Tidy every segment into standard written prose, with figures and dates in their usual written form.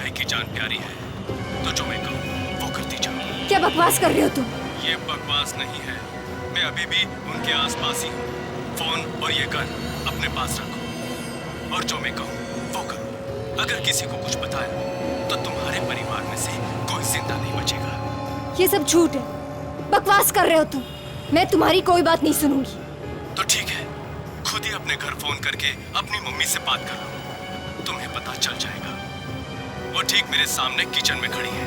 भाई की जान प्यारी है, तो जो मैं कहूँ वो करती जाओ। क्या बकवास कर रहे हो तुम? ये बकवास नहीं है, मैं अभी भी उनके आसपास ही हूँ। फोन और ये गन अपने पास रखो और जो मैं कहूँ वो करो। अगर किसी को कुछ बताया तो तुम्हारे परिवार में से कोई जिंदा नहीं बचेगा। ये सब झूठ है, बकवास कर रहे हो तुम। मैं तुम्हारी कोई बात नहीं सुनूंगी। तो ठीक है, खुद ही अपने घर फोन करके अपनी मम्मी से बात कर लो, तुम्हें पता चल जाएगा। वो ठीक मेरे सामने किचन में खड़ी है।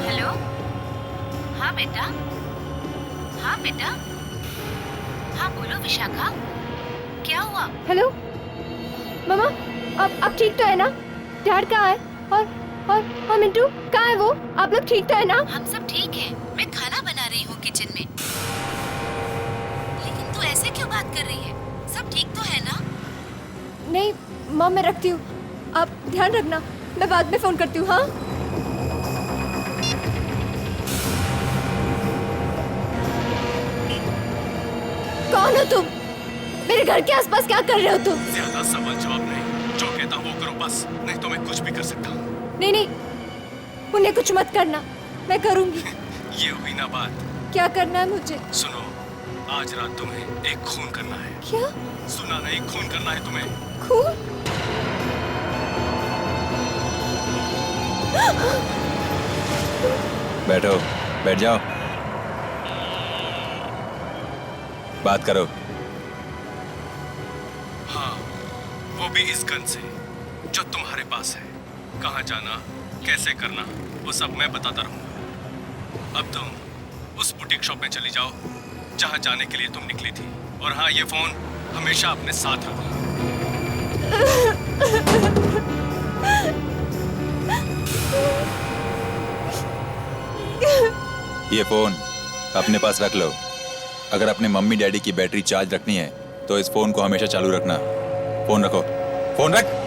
हेलो, हाँ बेटा, हाँ बेटा, हाँ बोलो विशाखा, क्या हुआ? हेलो मामा, आप ठीक तो है ना? डैड कहाँ है? और मिंटू कहाँ है? वो आप लोग ठीक तो है ना? हम सब ठीक हैं। मैं खाना बना रही हूँ किचन में। लेकिन तू ऐसे क्यों बात कर रही है? सब ठीक तो है ना? नहीं माँ, मैं रखती हूँ, आप ध्यान रखना, मैं बाद में फोन करती हूँ। हाँ कौन हो तुम? मेरे घर के आसपास क्या कर रहे हो तुम? ज्यादा सवाल जवाब नहीं, जो कहता हूँ वो करो बस, नहीं तो मैं कुछ भी कर सकता हूँ। नहीं, उन्हें कुछ मत करना, मैं करूँगी। ये हुई ना बात। क्या करना है मुझे? सुनो, आज रात तुम्हें एक खून करना है। क्या? सुना नहीं, खून करना है तुम्हें। खून? बैठो, बैठ जाओ, बात करो। हाँ, वो भी इस गन से जो तुम्हारे पास है। कहाँ जाना, कैसे करना, वो सब मैं बताता रहूंगा। अब तुम उस बुटीक शॉप में चली जाओ जहाँ जाने के लिए तुम निकली थी। और हाँ, ये फोन हमेशा अपने साथ रखना। ये फोन अपने पास रख लो। अगर अपने मम्मी डैडी की बैटरी चार्ज रखनी है तो इस फोन को हमेशा चालू रखना। फोन रखो, फोन रख।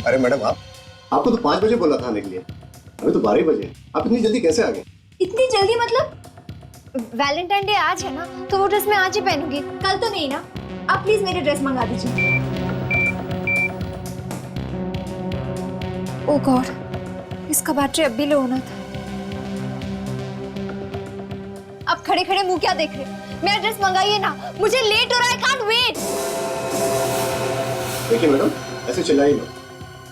अरे मैडम, आपको तो 5 बजे बोला था आने के लिए, अभी तो 12 बजे। आप इतनी जल्दी कैसे आ गए? इतनी जल्दी मतलब? वैलेंटाइन डे आज है ना, तो वो ड्रेस मैं आज ही पहनूंगी, कल तो नहीं ना। आप प्लीज मेरी ड्रेस मंगा दीजिए। ओह गॉड, इसका बैटरी अब भी लो होना था। आप खड़े खड़े मुंह क्या देख रहे? मेरा ड्रेस मंगाइए ना, मुझे लेट हो रहा है, आई कांट वेट। देखिए मैडम, ऐसे चिल्लाइए मत,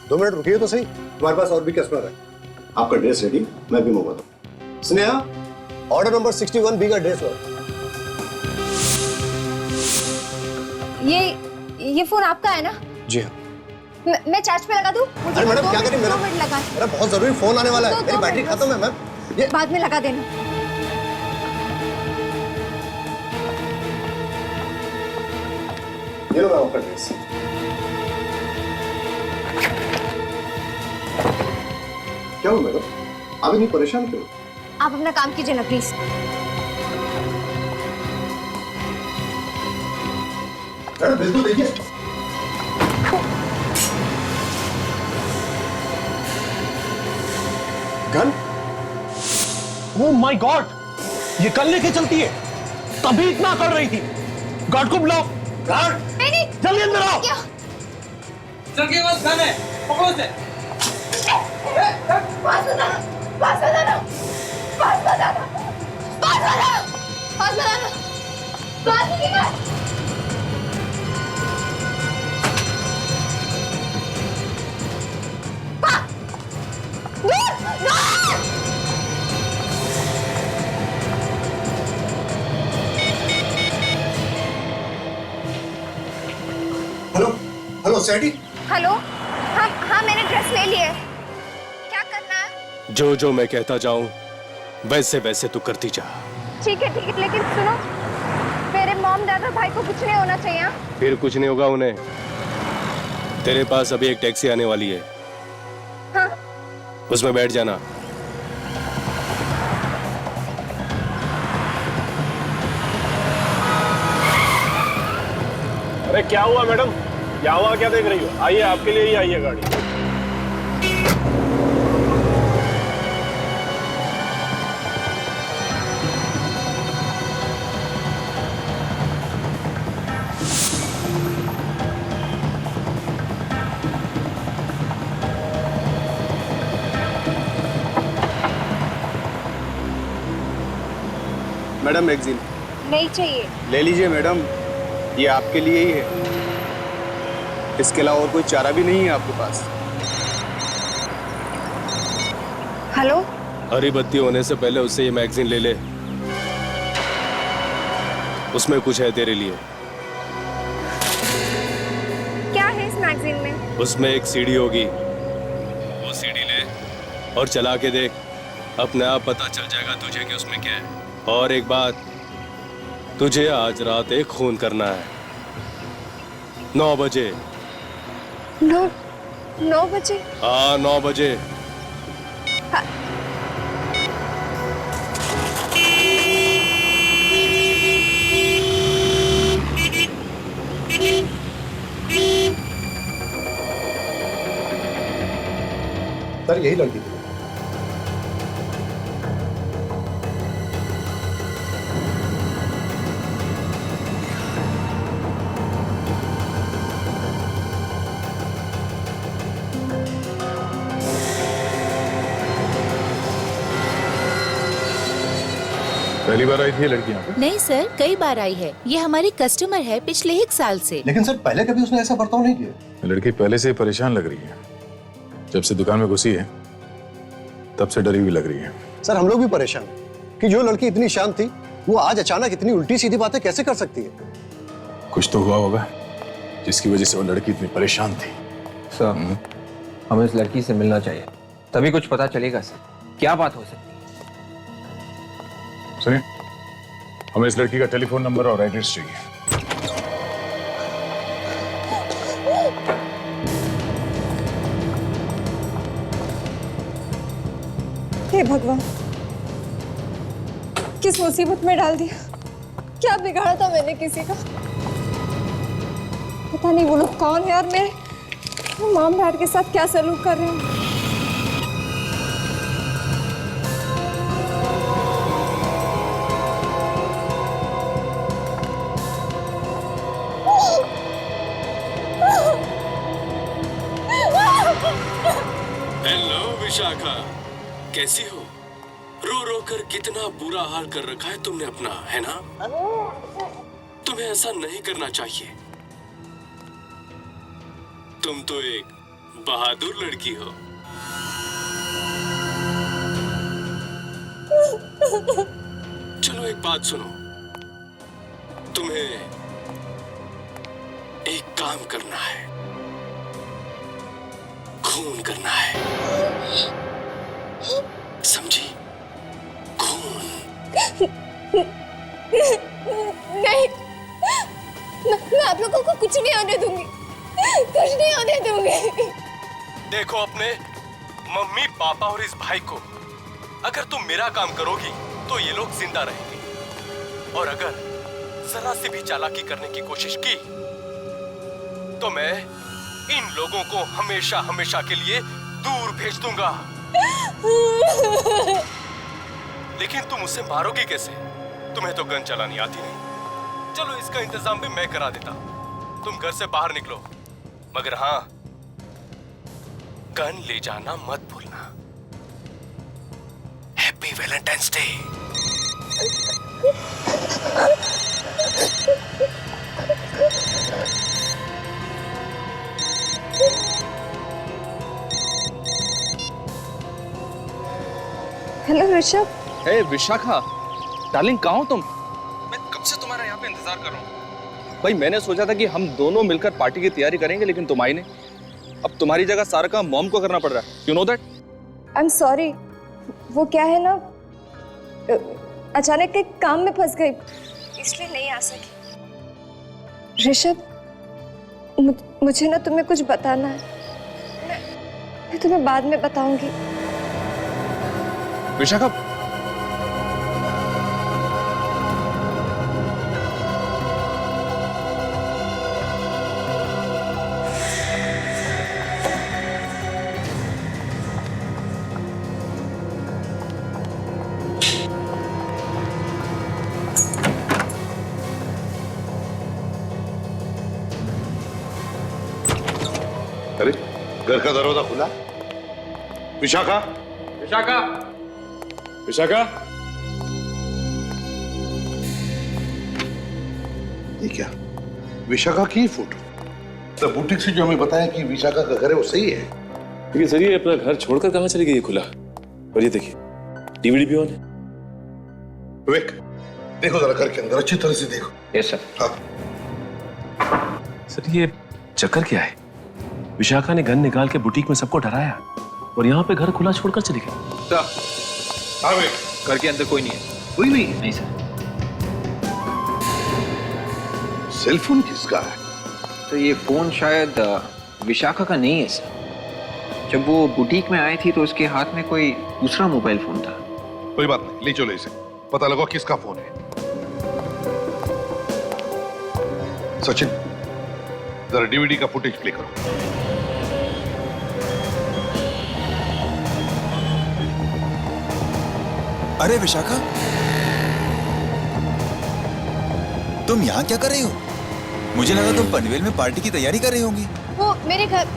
2 मिनट रुकिए तो सही, हमारे पास और भी कस्टमर है। आपका ड्रेस रेडी, मैं भी मंगवाता हूँ। स्नेहा, ऑर्डर नंबर 61 बी का ड्रेस हो। ये फोन आपका है ना? जी हाँ। मैं चार्ज पे लगा दूं? मुझे अरे मैडम, क्या करें? 2 मिनट लगा। मेरा बहुत जरूरी फोन आने वाला है, मेरी बैटरी खत्म है मैम। ये बाद में लगा देना। ये लो मैम आपका ड्रेस। क्या हुआ मैडम, आप इतनी परेशान क्यों? आप अपना काम कीजिए ना प्लीज। मैडम बिल्कुल देखिए। गन? ओह माय गॉड, ये कल लेके चलती है, तभी इतना कर रही थी। गार्ड को बुलाओ। गार्ड, नहीं, जल्दी अंदर आओ। क्या? सर के पास गन है, पकड़ो इसे। पास बताना। Hello hello सैडी। हेलो, हाँ मैंने ड्रेस ले ली है। क्या करना है? जो मैं कहता जाऊं वैसे वैसे तू करती जा। ठीक है, लेकिन सुनो, मेरे मॉम डैड और भाई को कुछ नहीं होना चाहिए। फिर कुछ नहीं होगा उन्हें। तेरे पास अभी एक टैक्सी आने वाली है। हाँ। उसमें बैठ जाना। अरे क्या हुआ मैडम, क्या हुआ, क्या देख रही हो? आइए, आपके लिए ही आई है गाड़ी। मैडम मैगजीन नहीं चाहिए। ले लीजिए मैडम, ये आपके लिए ही है। इसके अलावा और कोई चारा भी नहीं है आपके पास। हेलो, हरी बत्ती होने से पहले उससे ये मैगजीन ले ले, उसमें कुछ है तेरे लिए। क्या है इस मैगजीन में? उसमें एक सीडी होगी, वो सीडी ले और चला के देख, अपने आप पता चल जाएगा तुझे कि उसमें क्या है। और एक बात, तुझे आज रात एक खून करना है 9 बजे। 9 बजे? हाँ 9 बजे। सर यही लड़की थी। पहली बार आई थी ये लड़की यहाँ पे? नहीं सर, कई बार आई है। ये हमारी कस्टमर है पिछले 1 साल से। लेकिन सर पहले कभी उसने ऐसा बर्ताव नहीं किया। लड़की पहले से ही परेशान लग रही है। जब से दुकान में घुसी है तब से डरी हुई लग रही है। सर हम लोग भी परेशान हैं कि जो लड़की इतनी शांत थी वो आज अचानक इतनी उल्टी सीधी बातें कैसे कर सकती है। कुछ तो हुआ होगा जिसकी वजह से वो लड़की इतनी परेशान थी। सर, हमें इस लड़की से मिलना चाहिए, तभी कुछ पता चलेगा सर, क्या बात हो सकती है। सुनिए, हमें इस लड़की का टेलीफोन नंबर और एड्रेस चाहिए। हे भगवान, किस मुसीबत में डाल दिया। क्या बिगाड़ा था मैंने किसी का? पता नहीं वो लोग कौन है और मेरे मॉम डैड के साथ क्या सलूक कर रहे हैं। हेलो विशाखा, कैसी हो? रो रो कर कितना बुरा हाल कर रखा है तुमने अपना, है ना? तुम्हें ऐसा नहीं करना चाहिए। तुम तो एक बहादुर लड़की हो। चलो एक बात सुनो, तुम्हें एक काम करना है, खून करना है, समझी? खून। नहीं, मैं आप लोगों को कुछ नहीं होने दूंगी, कुछ नहीं होने दूंगी। देखो अपने मम्मी पापा और इस भाई को, अगर तुम मेरा काम करोगी तो ये लोग जिंदा रहेंगे, और अगर जरा सी भी चालाकी करने की कोशिश की तो मैं इन लोगों को हमेशा हमेशा के लिए दूर भेज दूंगा। लेकिन तुम उसे मारोगी कैसे? तुम्हें तो गन चलानी आती नहीं। चलो इसका इंतजाम भी मैं करा देता। तुम घर से बाहर निकलो, मगर हाँ, गन ले जाना मत भूलना। Happy Valentine's day. Hello Rishabh. Hey Vishakha, darling कहाँ हो तुम? मैं कब से तुम्हारा यहाँ पे इंतजार कर रहा हूँ। भाई मैंने सोचा था कि हम दोनों मिलकर पार्टी की तैयारी करेंगे, लेकिन तुम आई नहीं। अब तुम्हारी जगह सारा काम मॉम को करना पड़ रहा है। You know that? I am sorry, वो क्या है ना, अचानक एक काम में फंस गई, इसलिए नहीं आ सकी। ऋषभ, मुझे ना तुम्हें कुछ बताना है। मैं तुम्हें बाद में बताऊंगी। विशाखा, घर का दरवाजा खुला? विशाखा, विशाखा, विशाखा, ये क्या? विशाखा की फोटो? तो बुटीक से जो हमें बताया कि विशाखा का घर है वो सही है? देखिए सर, ये अपना घर छोड़कर कहाँ चली गई खुला? और ये देखिए डीवीडी भी ऑन है। विवेक, देखो जरा घर के अंदर अच्छी तरह से देखो। Yes sir. हाँ, सर ये चक्कर क्या है? विशाखा ने गन निकाल के बुटीक में सबको डराया और यहाँ पे घर खुला छोड़कर चली गई। सर, हाँ विवेक, घर के अंदर कोई नहीं है। कोई नहीं? नहीं सर। सेलफोन किसका है? तो ये फोन शायद विशाखा का नहीं है सर। जब वो बुटीक में आई थी तो उसके हाथ में कोई दूसरा मोबाइल फोन था। कोई बात नहीं, ले चलो इसे, पता लगा किसका फोन है। सचिन, जरा डीवीडी का फुटेज प्ले करो। अरे विशाखा, तुम यहाँ क्या कर रही हो? मुझे लगा तुम पनवेल में पार्टी की तैयारी कर रही होंगी। वो मेरे घर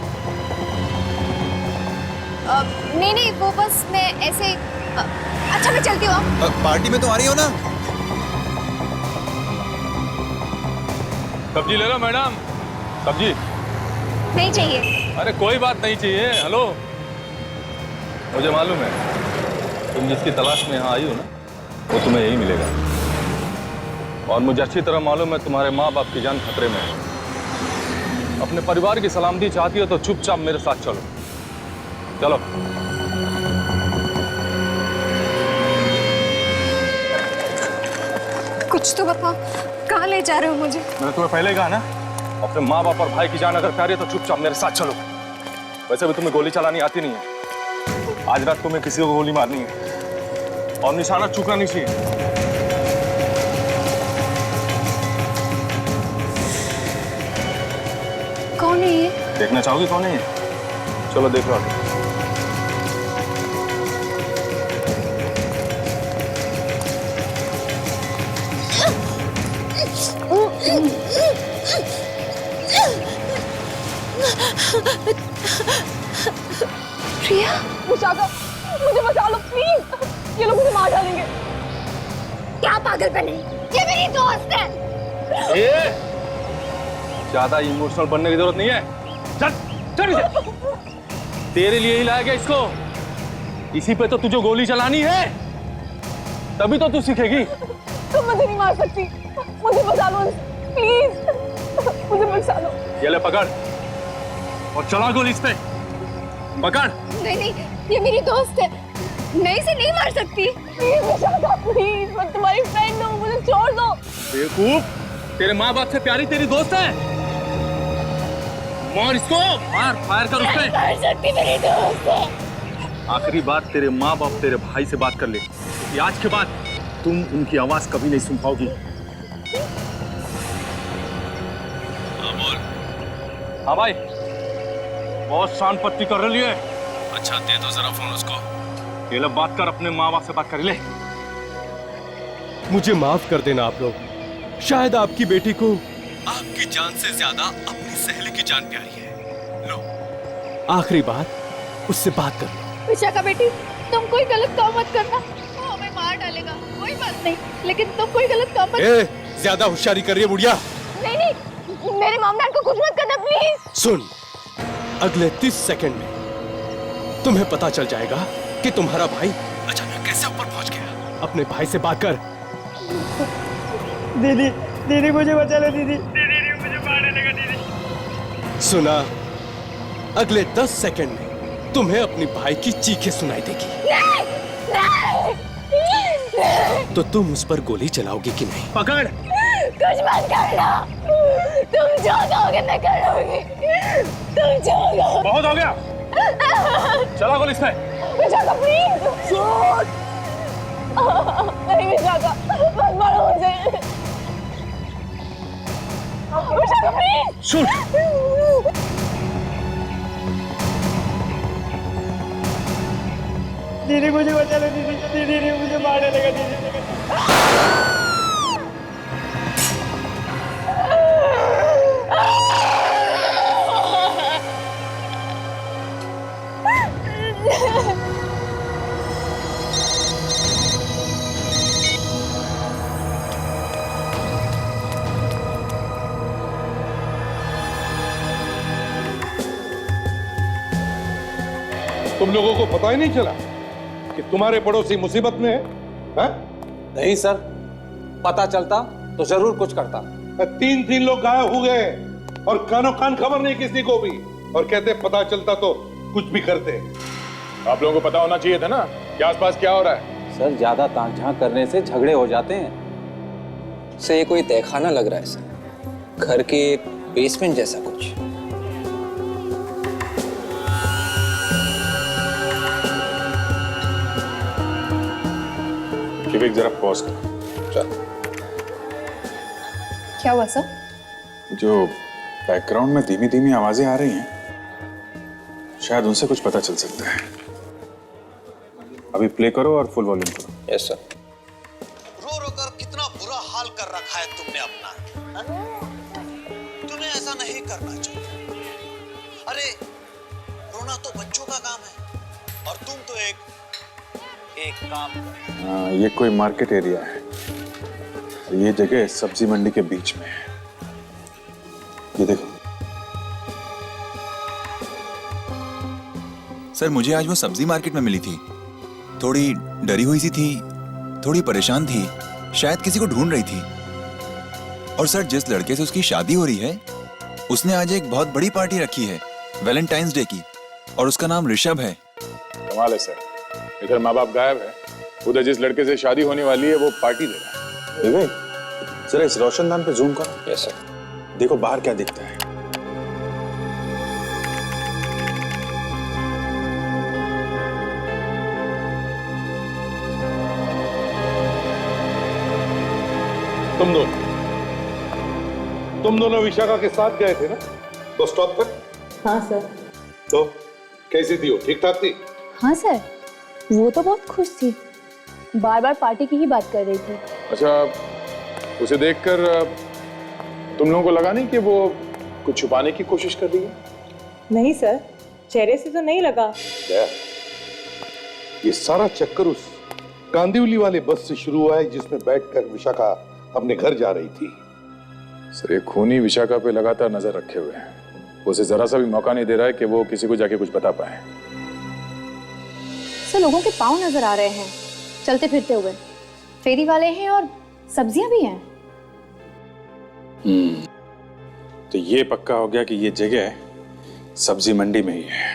नहीं नहीं, वो बस मैं ऐसे अच्छा मैं चलती हूँ। पार्टी में तो आ रही हो ना? सब्जी ले लो मैडम, सब्जी। नहीं चाहिए। अरे कोई बात नहीं चाहिए। हेलो, मुझे मालूम है तुम जिसकी तलाश में यहाँ आई हो ना, वो तुम्हें यही मिलेगा। और मुझे अच्छी तरह मालूम है तुम्हारे माँ बाप की जान खतरे में है। अपने परिवार की सलामती चाहती हो तो चुपचाप मेरे साथ चलो। चलो। कुछ तो बताओ, कहाँ ले जा रहे हो मुझे? मैंने तुम्हें पहले कहा ना, अपने माँ बाप और भाई की जान अगर प्यारी है तो चुपचाप मेरे साथ चलो। वैसे भी तुम्हें गोली चलानी आती नहीं है। आज रात तुम्हें किसी को गोली मारनी है और निशाना चूकना नहीं चाहिए। कौन है ये? देखना चाहोगी कौन है ये? चलो देख लो। प्रिया, विशाखा, मुझे बचा लो प्लीज, ये लोग मुझे मार डालेंगे। क्या पागलपन है? ये मेरी दोस्त है। ज्यादा इमोशनल बनने की जरूरत नहीं है। चल चल इसे। तेरे लिए ही लाया गया इसको। इसी पे तो तुझे गोली चलानी है, तभी तो तू सीखेगी। तुम मुझे नहीं मार सकती, मुझे बचा लो प्लीज, मुझे बचा लो। ये ले पकड़ और चला गोली इस पे। पकड़। नहीं नहीं, ये मेरी दोस्त है, मैं इसे नहीं मार सकती। प्लीज विशाखा, प्लीज, मैं तुम्हारी फ्रेंड हूँ, मुझे छोड़ दो। बेवकूफ, तेरे माँ बाप से प्यारी तेरी दोस्त है। मार इसको, मार, फायर कर उस पे। मार सकती, मेरी दोस्त है। आखिरी बात तेरे माँ बाप तेरे भाई से बात कर ले, कि आज के बाद तुम उनकी आवाज कभी नहीं सुन पाओगी। हाँ बोल। हाँ भाई, बहुत शान पत्ती कर रही है। अच्छा दे दो जरा फोन उसको। ये लो बात कर, अपने माँ बाप से बात कर ले। मुझे माफ कर देना आप लोग। शायद आपकी बेटी को आपकी जान से ज्यादा अपनी सहेली की जान प्यारी है। लो आखिरी बात उससे बात कर लो। विशाखा बेटी, तुम कोई गलत काम मत करना, वो हमें मार डालेगा। कोई बात नहीं, लेकिन तुम कोई गलत काम मत। ज्यादा होशियारी कर रही है बुढ़िया। नहीं नहीं, मेरे मॉम डैड को कुछ मत करना प्लीज। सुन, अगले 30 सेकंड में तुम्हें पता चल जाएगा कि तुम्हारा भाई अचानक कैसे ऊपर पहुंच गया। अपने भाई से बात कर। दीदी, दीदी मुझे बचा लो दीदी, दीदी मुझे मारने लगा दीदी। सुना, अगले 10 सेकंड में तुम्हें अपनी भाई की चीखें सुनाई देगी। नहीं, नहीं। तो तुम उस पर गोली चलाओगी कि नहीं? पकड़। कुछ मत करना, तुम जो कहोगे मैं करूंगी, तुम जो कहोगे। बहुत हो गया, चला गोली इसमें। Vishakha please, shoot. नहीं विशाखा, मत मारो मुझे। Vishakha please, shoot. दीदी मुझे बचा लो दीदी, दीदी मुझे मारने लगा दीदी। तुम लोगों को पता ही नहीं चला कि तुम्हारे पड़ोसी मुसीबत में है? नहीं सर, पता चलता तो जरूर कुछ करता। 3 लोग गायब हो गए और कानो कान खबर नहीं किसी को भी, और कहते पता चलता तो कुछ भी करते। आप लोगों को पता होना चाहिए था ना कि आसपास क्या हो रहा है। सर ज्यादा ताक झांक करने से झगड़े हो जाते हैं। से ये कोई तहखाना लग रहा है सर, घर के बेसमेंट जैसा कुछ। विवेक जरा पॉज कर। चल। क्या हुआ सर? जो बैकग्राउंड में धीमी धीमी आवाजें आ रही हैं, शायद उनसे कुछ पता चल सकता है। अभी प्ले करो और फुल वॉल्यूम करो। Yes sir. रो रो कर कितना बुरा हाल कर रखा है तुमने अपना। तुम्हें ऐसा नहीं करना चाहिए। अरे रोना तो बच्चों का काम है, और तुम तो एक काम कर। हाँ, ये कोई मार्केट एरिया है। ये जगह सब्जी मंडी के बीच में है। ये देखो सर, मुझे आज वो सब्जी मार्केट में मिली थी। थोड़ी डरी हुई सी थी, थोड़ी परेशान थी, शायद किसी को ढूंढ रही थी। और सर, जिस लड़के से उसकी शादी हो रही है, उसने आज एक बहुत बड़ी पार्टी रखी है वैलेंटाइंस डे की, और उसका नाम ऋषभ है। कमाल है सर, इधर माँ बाप गायब है, उधर जिस लड़के से शादी होने वाली है वो पार्टी दे रहा है। विवेक जरा इस रोशनदान पे जूम करो। Yes sir. देखो बाहर क्या दिखता है। तुम दोनों विशाखा के साथ गए थे ना बस स्टॉप तक? हाँ सर। तो कैसी थी वो? ठीक ठाक थी? हाँ सर, वो तो बहुत खुश थी, बार बार पार्टी की ही बात कर रही थी। अच्छा, उसे देखकर तुम लोगों को लगा नहीं कि वो कुछ छुपाने की कोशिश कर रही है? नहीं सर, चेहरे से तो नहीं लगा। ये सारा चक्कर उस कांदिवली वाले बस से शुरू हुआ है जिसमें बैठकर विशाखा अपने घर जा रही थी। सर, ये खूनी विशाखा पे लगातार नजर रखे हुए हैं। उसे जरा सा भी मौका नहीं दे रहा है कि वो किसी को जाके कुछ बता पाए। सर, लोगों के पाँव नजर आ रहे हैं चलते फिरते हुए, फेरी वाले हैं और सब्जियां भी हैं। तो ये पक्का हो गया कि ये जगह सब्जी मंडी में ही है।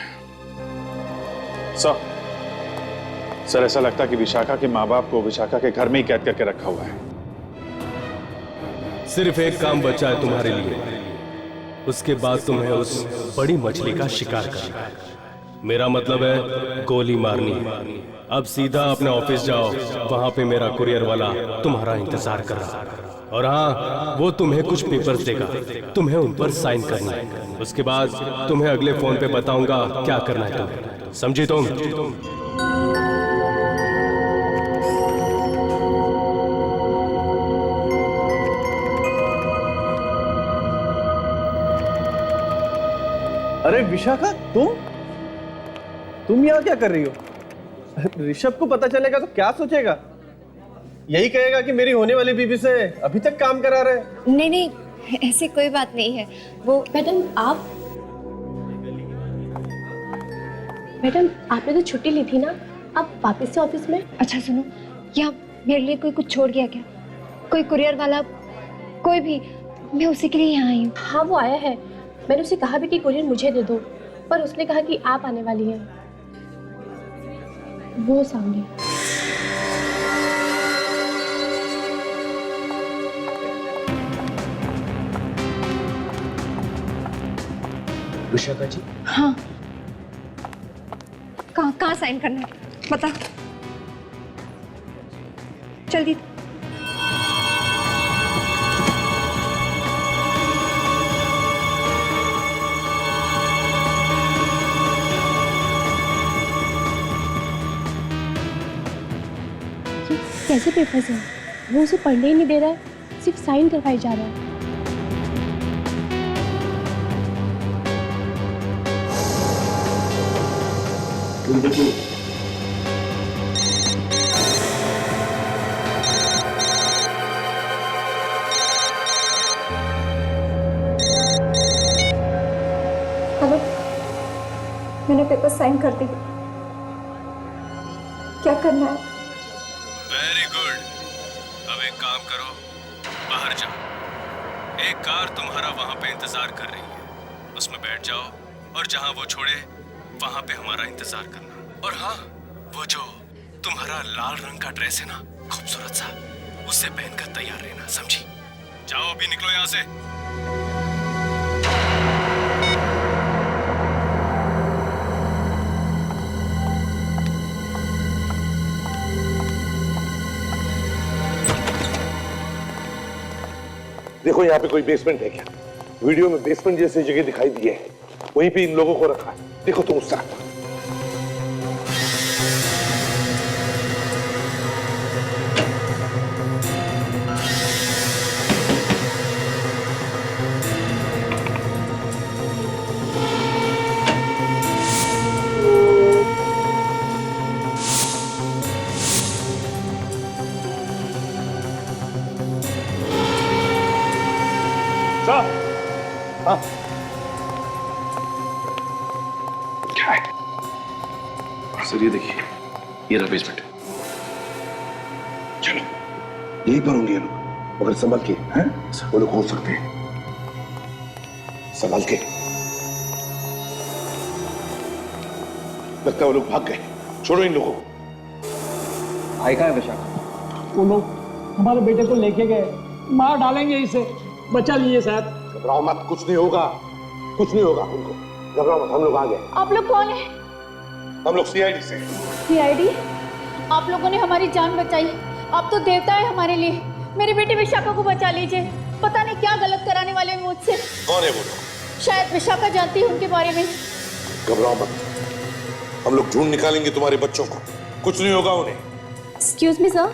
सर, ऐसा लगता है कि विशाखा के माँ बाप को विशाखा के घर में ही कैद करके रखा हुआ है। सिर्फ एक काम बचा है तुम्हारे लिए, उसके बाद तुम्हें उस बड़ी मछली का शिकार करना है। मेरा मतलब है गोली मारनी। अब सीधा अपने ऑफिस जाओ, वहां पे मेरा कुरियर वाला तुम्हारा इंतजार कर रहा है। और हाँ, वो तुम्हें कुछ पेपर्स देगा, तुम्हें उन पर साइन करना है। उसके बाद तुम्हें अगले फोन पे बताऊंगा क्या करना है तुम्हें। समझी तुम? अरे विशाखा, तुम यहाँ क्या कर रही हो? ऋषभ को पता चलेगा तो क्या सोचेगा? यही कहेगा कि मेरी होने वाली बीवी से अभी तक काम करा रहे। नहीं नहीं, ऐसी कोई बात नहीं है। वो मैडम आपने तो छुट्टी ली थी ना, आप वापस से ऑफिस में? अच्छा सुनो, यहाँ मेरे लिए कोई कुछ छोड़ गया क्या? कोई कुरियर वाला, कोई भी? मैं उसी के लिए यहाँ आई हूँ। हाँ, वो आया है। मैंने उसे कहा भी कि कुरियर मुझे दे दो, पर उसने कहा कि आप आने वाली हैं। वो सामने। विशाखा जी? हाँ, कहाँ साइन करना है बता जल्दी। कैसे पेपर्स हैं? वो उसे पढ़ने ही नहीं दे रहा है, सिर्फ साइन करवाई जा रहा है। हेलो, मैंने पेपर साइन कर दी। क्या करना है? Very good. अब एक काम करो, बाहर जाओ। एक कार तुम्हारा वहां पे इंतजार कर रही है, उसमें बैठ जाओ और जहां वो छोड़े वहां पे हमारा इंतजार करना। और हाँ, वो जो तुम्हारा लाल रंग का ड्रेस है ना, खूबसूरत सा, उससे पहनकर तैयार रहना, समझी? जाओ अभी निकलो यहाँ से। देखो यहाँ पे कोई बेसमेंट है क्या? वीडियो में बेसमेंट जैसी जगह दिखाई दी है, वहीं पे इन लोगों को रखा है। देखो तुम उस तरफ। हाँ, क्या है सर? ये देखिए, ये रहा बेसमेंट। चलो यही पर होंगे ये लोग, मगर संभल के। हैं? वो लोग हो सकते हैं, संभल के। लगता है वो लोग भाग गए। छोड़ो इन लोगों को। भाई कहाँ है विशाखा? वो लोग हमारे बेटे को लेके गए, मार डालेंगे इसे, बचा लिए शायद। घबराओ मत, कुछ नहीं होगा, कुछ नहीं होगा उनको। घबराओ मत, हम लोग आ गए। आप लोग कौन है? हम लोग सीआईडी से। सीआईडी? आप लोगों ने हमारी जान बचाई, आप तो देवता है हमारे लिए। मेरी बेटी विशाखा को बचा लीजिए, पता नहीं क्या गलत कराने वाले हैं मुझसे। कौन है वो लोग? शायद विशाखा जानती है उनके बारे में। घबराओ मत, हम लोग ढूंढ निकालेंगे तुम्हारे बच्चों को, कुछ नहीं होगा उन्हें। एक्सक्यूज मी सर,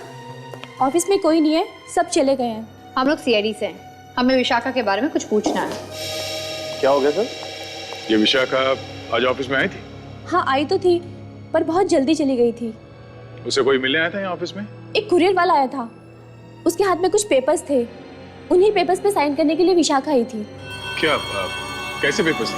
ऑफिस में कोई नहीं है, सब चले गए हैं। हम लोग सीआईडी से हैं, हमें विशाखा के बारे में कुछ पूछना है। क्या हो गया सर? ये विशाखा आज ऑफिस में आई थी? हाँ आई तो थी, पर बहुत जल्दी चली गई थी। उसे कोई मिलने आया था यहाँ ऑफिस में? एक कुरियर वाला आया था, उसके हाथ में कुछ पेपर्स थे, उन्हीं पेपर्स पे साइन करने के लिए विशाखा आई थी। क्या? कैसे पेपर्स थे?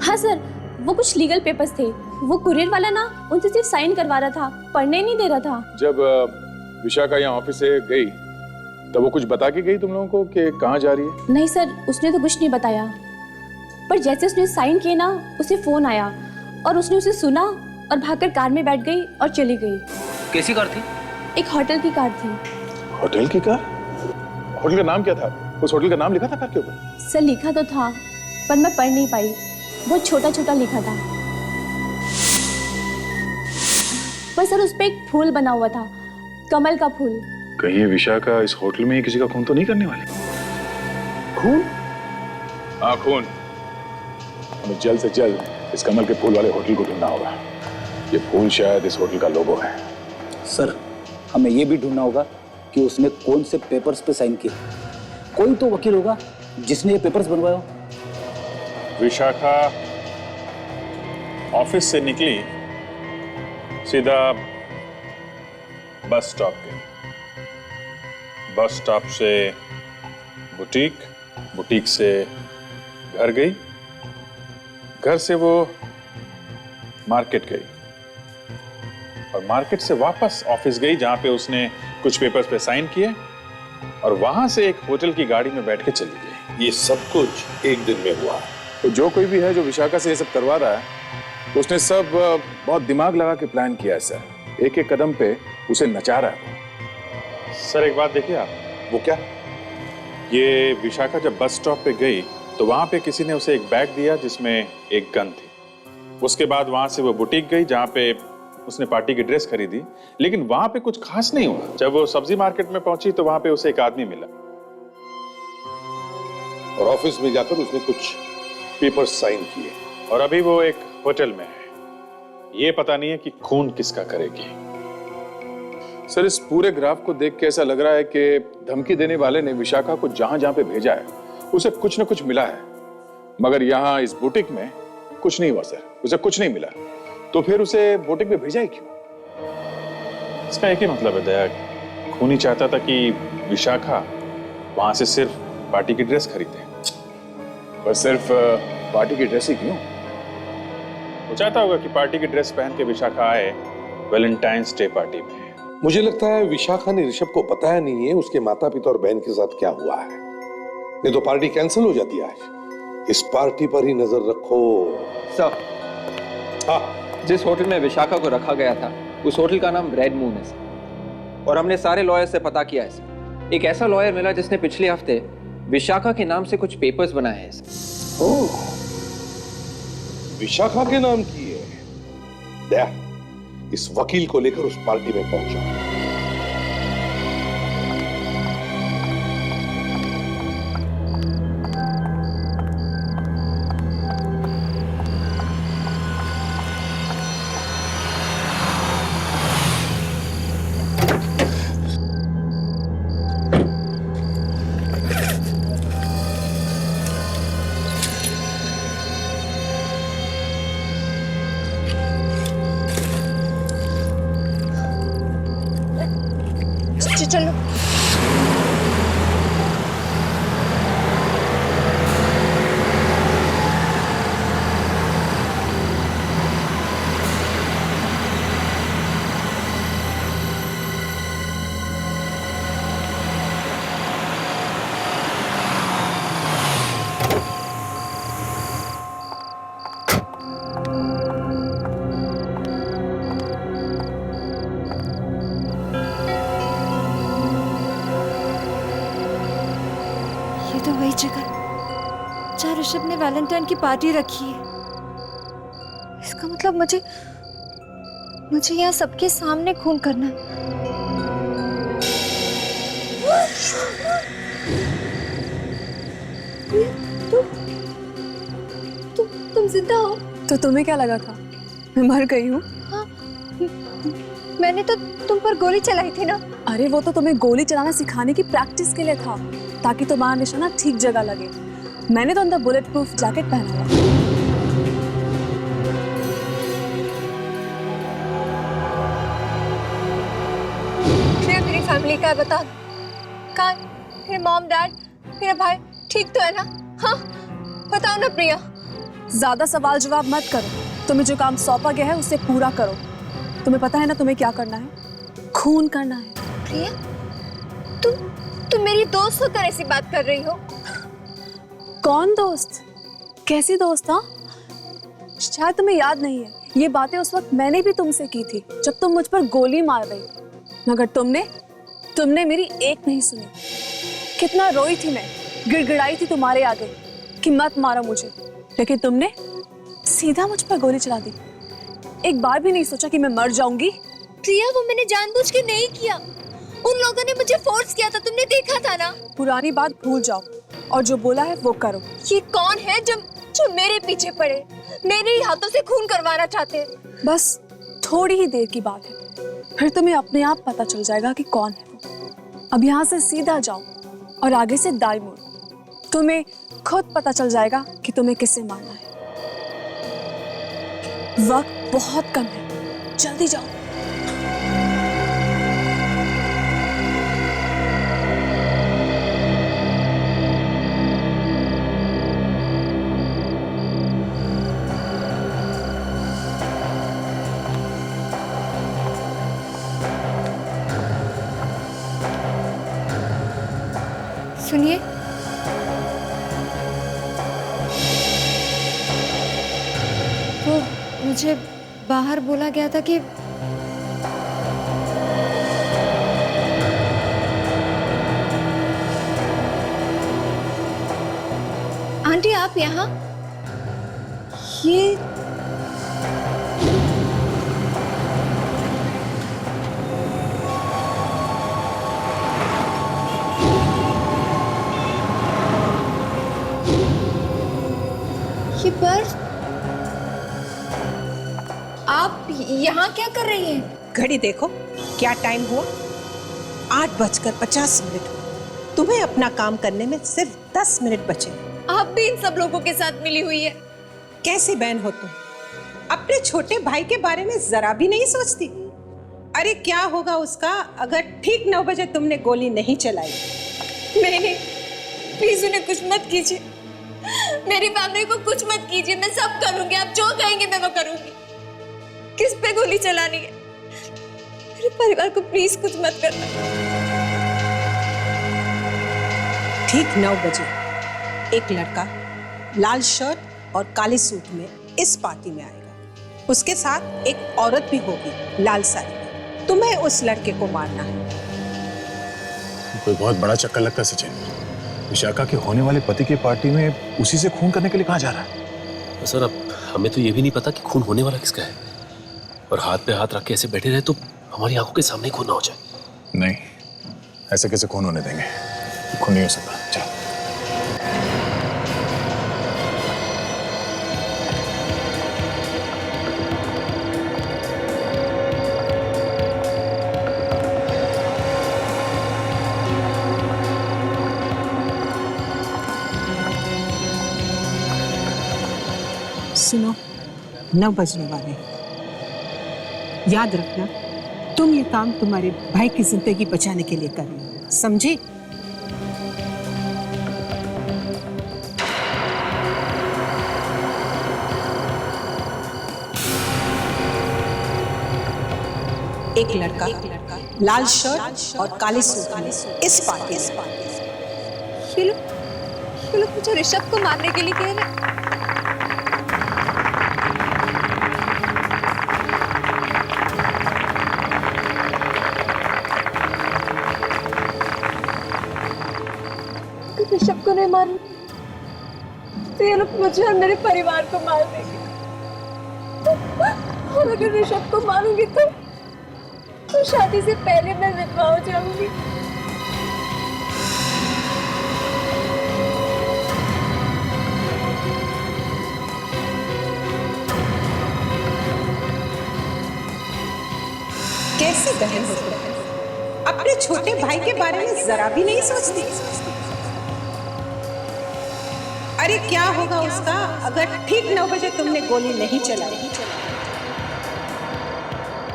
हाँ सर, वो कुछ लीगल पेपर्स थे। वो कुरियर वाला ना उनसे सिर्फ साइन करवा रहा था, पढ़ने नहीं दे रहा था। जब विशाखा यहाँ ऑफिस से गई तब वो कुछ बता के गई तुम लोगों को कि कहाँ जा रही है? नहीं सर, उसने तो कुछ नहीं बताया, पर जैसे उसने साइन किए ना, उसे फोन आया और उसने उसे सुना और भागकर कार में बैठ गई और चली गई। कैसी कार थी? एक होटल की कार थी। होटल की कार? होटल का नाम क्या था? उस होटल का नाम लिखा था कार के ऊपर? सर लिखा तो था, पर मैं पढ़ नहीं पाई, बहुत छोटा छोटा लिखा था। पर सर उस पे एक फूल बना हुआ था, कमल का फूल। कहीं विशाखा इस होटल में ही किसी का खून तो नहीं करने वाली? खून? हाँ खून। हमें जल्द से जल्द इस कमल के फूल वाले होटल को ढूंढना होगा। ये फूल शायद इस होटल का लोगो है। सर हमें ये भी ढूंढना होगा कि उसने कौन से पेपर्स पे साइन किए। कोई तो वकील होगा जिसने ये पेपर्स बनवाया। विशाखा ऑफिस से निकली, सीधा बस स्टॉप गई, बस स्टॉप से बुटीक, बुटीक से घर गई, घर से वो मार्केट गई और मार्केट से वापस ऑफिस गई जहां पे उसने कुछ पेपर्स पे साइन किए और वहां से एक होटल की गाड़ी में बैठ के चली गई। ये सब कुछ एक दिन में हुआ। तो जो कोई भी है जो विशाखा से ये सब करवा रहा है, उसने सब बहुत दिमाग लगा के प्लान किया है सर। एक एक कदम पे उसे नचा रहा है। सर एक बात देखिए आप। वो क्या? ये विशाखा जब बस स्टॉप पे गई तो वहां पे किसी ने उसे एक बैग दिया जिसमें एक गन थी। उसके बाद वहां से वो बुटीक गई जहां पे उसने पार्टी की ड्रेस खरीदी, लेकिन वहां पे कुछ खास नहीं हुआ। जब वो सब्जी मार्केट में पहुंची तो वहां पे उसे एक आदमी मिला और ऑफिस में जाकर उसने कुछ पेपर साइन किए और अभी वो एक होटल में है। ये पता नहीं है कि खून किसका करेगी। सर इस पूरे ग्राफ को देख के ऐसा लग रहा है कि धमकी देने वाले ने विशाखा को जहां जहां पे भेजा है उसे कुछ न कुछ मिला है, मगर यहाँ इस बुटीक में कुछ नहीं हुआ सर, उसे कुछ नहीं मिला। तो फिर उसे बुटीक में भेजा ही क्यों? इसका एक ही मतलब है दया, खूनी चाहता था कि विशाखा वहां से सिर्फ पार्टी की ड्रेस खरीदे, पर सिर्फ पार्टी की ड्रेस ही क्यों? वो चाहता होगा कि पार्टी की ड्रेस पहन के विशाखा आए वैलेंटाइंस डे पार्टी में। मुझे लगता है विशाखा ने ऋषभ को बताया नहीं है उसके माता पिता और बहन के साथ क्या हुआ है, नहीं तो पार्टी कैंसिल हो जाती है आज। इस पार्टी पर ही नजर रखो। सर, जिस होटल में विशाखा को रखा गया था उस होटल का नाम रेड मून है सर, और हमने सारे लॉयर से पता किया है सर। एक ऐसा लॉयर मिला जिसने पिछले हफ्ते विशाखा के नाम से कुछ पेपर्स बनाए हैं सर। ओह, विशाखा के नाम की है। दया, इस वकील को लेकर उस पार्टी में पहुंचा। चलो जगह जहाँ ऋषभ ने वैलेंटाइन की पार्टी रखी है। इसका मतलब मुझे यहाँ सबके सामने खून करना है। तुम जिंदा हो? तो तुम्हें क्या लगा था मैं मर गई हूँ? हाँ, मैंने तो तुम पर गोली चलाई थी ना। अरे वो तो तुम्हें गोली चलाना सिखाने की प्रैक्टिस के लिए था, ताकि तुम्हारा निशाना ठीक जगह लगे। मैंने तो अंदर बुलेट प्रूफ जैकेट पहना हुआ। प्रिया मेरी फैमिली का है, बता। कहाँ? मेरे मॉम डैड, मेरा भाई ठीक तो है ना? हाँ बताओ ना प्रिया। ज्यादा सवाल जवाब मत करो। तुम्हें जो काम सौंपा गया है उसे पूरा करो। तुम्हें पता है ना तुम्हें क्या करना है? खून करना है। प्रिया तुम मेरी दोस्त होकर ऐसी बात कर रही हो? कौन दोस्त? कैसी दोस्त? हाँ, शायद तुम्हें याद नहीं है, ये बातें उस वक्त मैंने भी तुमसे की थी जब तुम मुझ पर गोली मार रही, मगर तुमने मेरी एक नहीं सुनी। कितना रोई थी मैं, गिड़गिड़ाई थी तुम्हारे आगे कि मत मारो मुझे, लेकिन तुमने सीधा मुझ पर गोली चला दी। एक बार भी नहीं सोचा कि मैं मर जाऊंगी। प्रिया वो मैंने जानबूझ के नहीं किया, उन लोगों ने मुझे फोर्स किया था, तुमने देखा था ना। पुरानी बात भूल जाओ और जो बोला है वो करो। ये कौन है जो मेरे पीछे पड़े, मेरे ही हाथों से खून करवाना चाहते हैं? बस थोड़ी ही देर की बात है, फिर तुम्हें अपने आप पता चल जाएगा कि कौन है वो। अब यहाँ से सीधा जाओ और आगे से दाई मुड़, तुम्हें खुद पता चल जाएगा कि तुम्हें किसे मारना है। वक्त बहुत कम है, जल्दी जाओ। सुनिए, वो मुझे बाहर बोला गया था कि आंटी आप यहाँ? ये पर आप यहाँ क्या कर रही हैं? घड़ी देखो, क्या टाइम हुआ? 8:50 तुम्हें अपना काम करने में सिर्फ 10 मिनट बचे। आप भी इन सब लोगों के साथ मिली हुई है। कैसी बहन हो तुम? अपने छोटे भाई के बारे में जरा भी नहीं सोचती? अरे क्या होगा उसका अगर ठीक 9 बजे तुमने गोली नहीं चलाई? नहीं, प्लीज उन्हें कुछ मत कीजिए। मेरी फैमिली को कुछ मत कीजिए, मैं सब करूंगी, आप जो कहेंगे मैं वो करूंगी। किस पे गोली चलानी है? मेरे परिवार को प्लीज कुछ मत करना। ठीक 9 बजे एक लड़का लाल शर्ट और काले सूट में इस पार्टी में आएगा। उसके साथ एक औरत भी होगी लाल साड़ी में। तुम्हें उस लड़के को मारना है। कोई बहुत बड़ा चक्कर लगता है सचिन। विशाखा के होने वाले पति की पार्टी में उसी से खून करने के लिए कहाँ जा रहा है? तो सर अब हमें तो ये भी नहीं पता कि खून होने वाला किसका है, और हाथ पे हाथ रख के ऐसे बैठे रहे तो हमारी आंखों के सामने खून ना हो जाए। नहीं, ऐसे कैसे खून होने देंगे? खून नहीं हो सकता। चल। सुनो, 9 बजने वाले। याद रखना, तुम ये काम तुम्हारे भाई की जिंदगी बचाने के लिए कर रही हो, समझी? एक लड़का लाल शर्ट और काले सूट में इस पार्टी ये लोग मुझे ऋषभ को मारने के लिए कह रहे हैं। ऋषभ को नहीं मारूं तो ये लोग मुझे और मेरे परिवार को मार देंगे। और अगर ऋषभ को मारूंगी तो शादी से पहले मैं विधवा हो जाऊंगी। कैसी बहन हो तुम? अपने छोटे भाई के बारे में जरा भी नहीं सोचती। अरे क्या होगा उसका अगर ठीक 9 बजे तुमने गोली नहीं चलाई?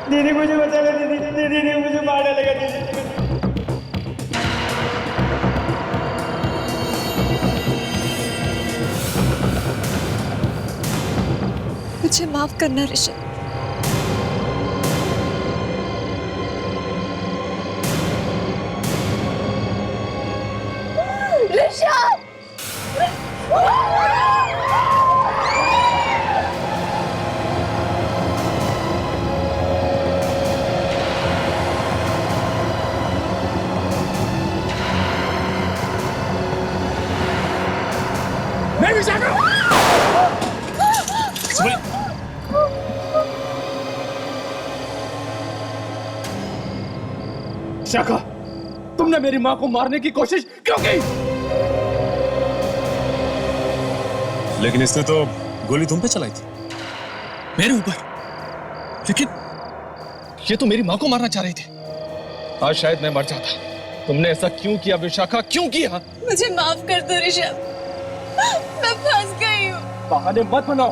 दीदी मुझे बचा ले, दीदी मुझे मार डालेगा दीदी। मुझे माफ करना ऋषभ। ऋषभ! नहीं विशाखा! विशाखा, तुमने मेरी मां को मारने की कोशिश क्यों की? लेकिन इसने तो गोली तुम पे चलाई थी। मेरे ऊपर? लेकिन ये तो मेरी मां को मारना चाह रही थी। आज शायद मैं मर जाता। तुमने ऐसा क्यों किया विशाखा, क्यों किया? मुझे माफ कर दो ऋषभ, मैं फंस गई हूँ। बहाने मत बनाओ।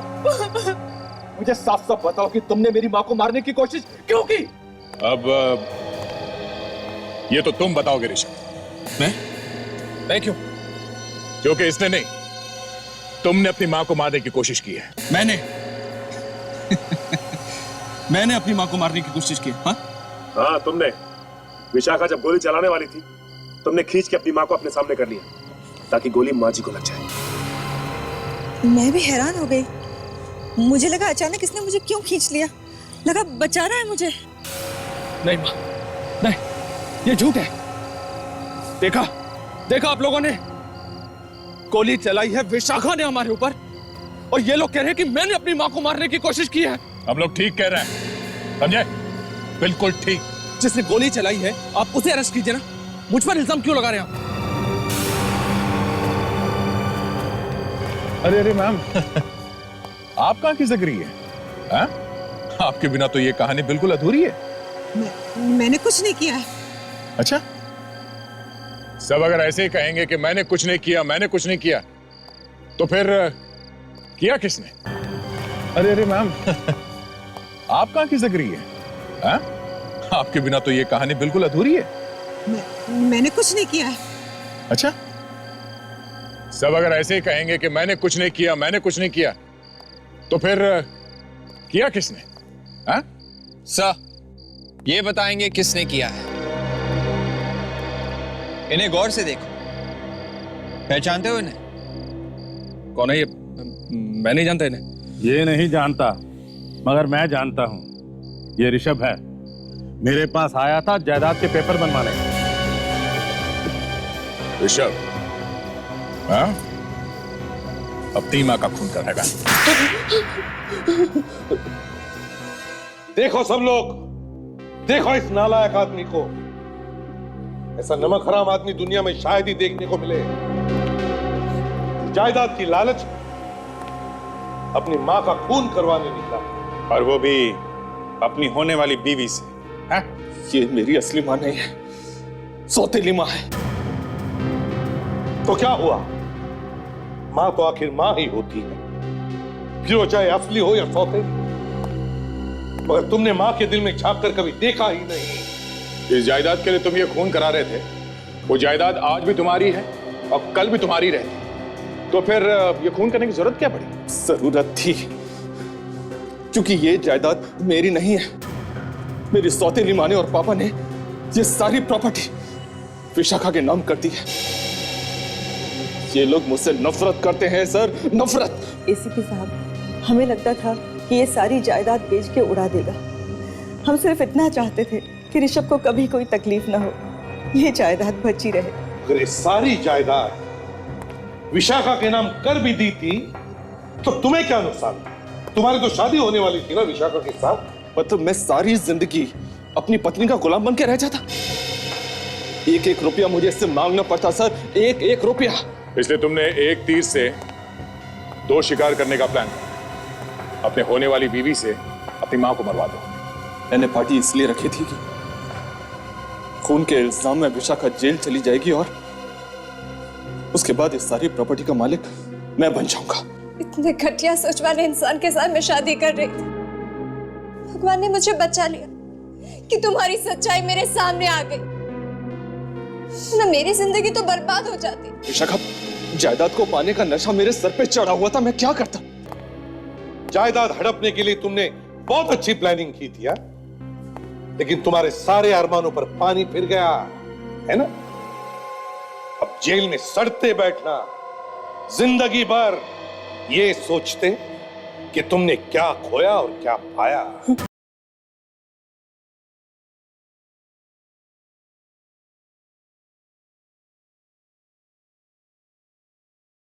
मुझे साफ साफ बताओ कि तुमने मेरी मां को मारने की कोशिश क्यों की? अब ये तो तुम बताओगे ऋषभ। मैं क्यों? क्योंकि इसने नहीं, तुमने अपनी मां को मारने की कोशिश की है। मैंने अपनी मां को मारने की कोशिश की? हाँ तुमने। विशाखा जब गोली चलाने वाली थी, तुमने खींच के अपनी मां को अपने सामने कर लिया ताकि गोली मां जी को लग जाए। मैं भी हैरान हो गई। मुझे लगा अचानक इसने मुझे क्यों खींच लिया, लगा बचा रहा है मुझे। नहीं मां, नहीं, ये झूठ है। देखा आप लोगों ने, गोली चलाई है विशाखा ने हमारे ऊपर, और ये लोग कह रहे हैं कि मैंने अपनी मां को मारने की कोशिश की है। हम लोग ठीक कह रहे हैं, समझे? बिल्कुल ठीक। जिसने गोली चलाई है आप उसे अरेस्ट कीजिए ना, मुझ पर इल्जाम क्यों लगा रहे हैं आप? अरे मैम, आप कहाँ खिसक रही है? हाँ? आपके बिना तो ये कहानी बिल्कुल अधूरी है। मैंने कुछ नहीं किया है। अच्छा, सब अगर ऐसे ही कहेंगे कि मैंने कुछ नहीं किया, तो फिर किया किसने? अरे मैम, आप कहाँ खिसक रही है? हाँ? आपके बिना तो ये कहानी बिल्कुल अधूरी है। मैंने कुछ नहीं किया है। अच्छा, सब अगर ऐसे ही कहेंगे कि मैंने कुछ नहीं किया, मैंने कुछ नहीं किया, तो फिर किया किसने? हाँ? सर, ये बताएंगे किसने किया है। इन्हें गौर से देखो, पहचानते हो इन्हें? कौन है ये? मैं नहीं जानता इन्हें। ये नहीं जानता, मगर मैं जानता हूं। ये ऋषभ है, मेरे पास आया था जायदाद के पेपर बनवाने। ऋषभ? हाँ? अपनी मां का खून कराएगा। देखो सब लोग, देखो इस नालायक आदमी को। ऐसा नमक हराम आदमी दुनिया में शायद ही देखने को मिले। जायदाद की लालच अपनी मां का खून करवाने निकला, और वो भी अपनी होने वाली बीवी से। हाँ? ये मेरी असली मां नहीं है, सौतेली मां है। तो क्या हुआ? मां तो आखिर मां ही होती है, फिर वो चाहे असली हो या सौतेली। मगर तुमने मां के दिल में झांक कर कभी देखा ही नहीं। इस जायदाद के लिए तुम ये खून करा रहे थे, वो जायदाद आज भी तुम्हारी है और कल भी तुम्हारी रहती, तो फिर ये खून करने की जरूरत क्या पड़ी? जरूरत थी, क्योंकि ये जायदाद मेरी नहीं है। मेरी सौतेली माँ ने और पापा ने ये सारी प्रॉपर्टी विशाखा के नाम कर दी है। ये लोग मुझसे नफरत करते हैं सर, नफरत। एसीपी साहब, हमें लगता था कि ये सारी जायदाद बेच के उड़ा देगा। हम सिर्फ इतना चाहते थे कि ऋषभ को कभी कोई तकलीफ ना हो, ये जायदाद बची रहे। अगर ये सारी जायदाद विशाखा के नाम कर भी दी थी तो तुम्हें क्या नुकसान? तुम्हारी तो शादी होने वाली थी ना विशाखा के साथ। मतलब मैं सारी जिंदगी अपनी पत्नी का गुलाम बन के रह जाता। एक एक रुपया मुझे इससे मांगना पड़ता सर, एक एक रुपया। इसलिए तुमने एक तीर से दो शिकार करने का प्लान किया। अपने होने वाली बीवी से अपनी मां को मरवा दो। मैंने पार्टी इसलिए रखी थी कि खून के इल्जाम में विशाखा जेल चली जाएगी और उसके बाद इस सारी प्रॉपर्टी का मालिक मैं बन जाऊंगा। इतने घटिया सोच वाले इंसान के साथ मैं शादी कर रही थी। भगवान ने मुझे बचा लिया कि तुम्हारी सच्चाई मेरे सामने आ गई, ना मेरी जिंदगी तो बर्बाद हो जाती। विशाखा, जायदाद को पाने का नशा मेरे सर पे चढ़ा हुआ था, मैं क्या करता? जायदाद हड़पने के लिए तुमने बहुत अच्छी प्लानिंग की थी, लेकिन तुम्हारे सारे अरमानों पर पानी फिर गया है ना। अब जेल में सड़ते बैठना, जिंदगी भर ये सोचते कि तुमने क्या खोया और क्या पाया।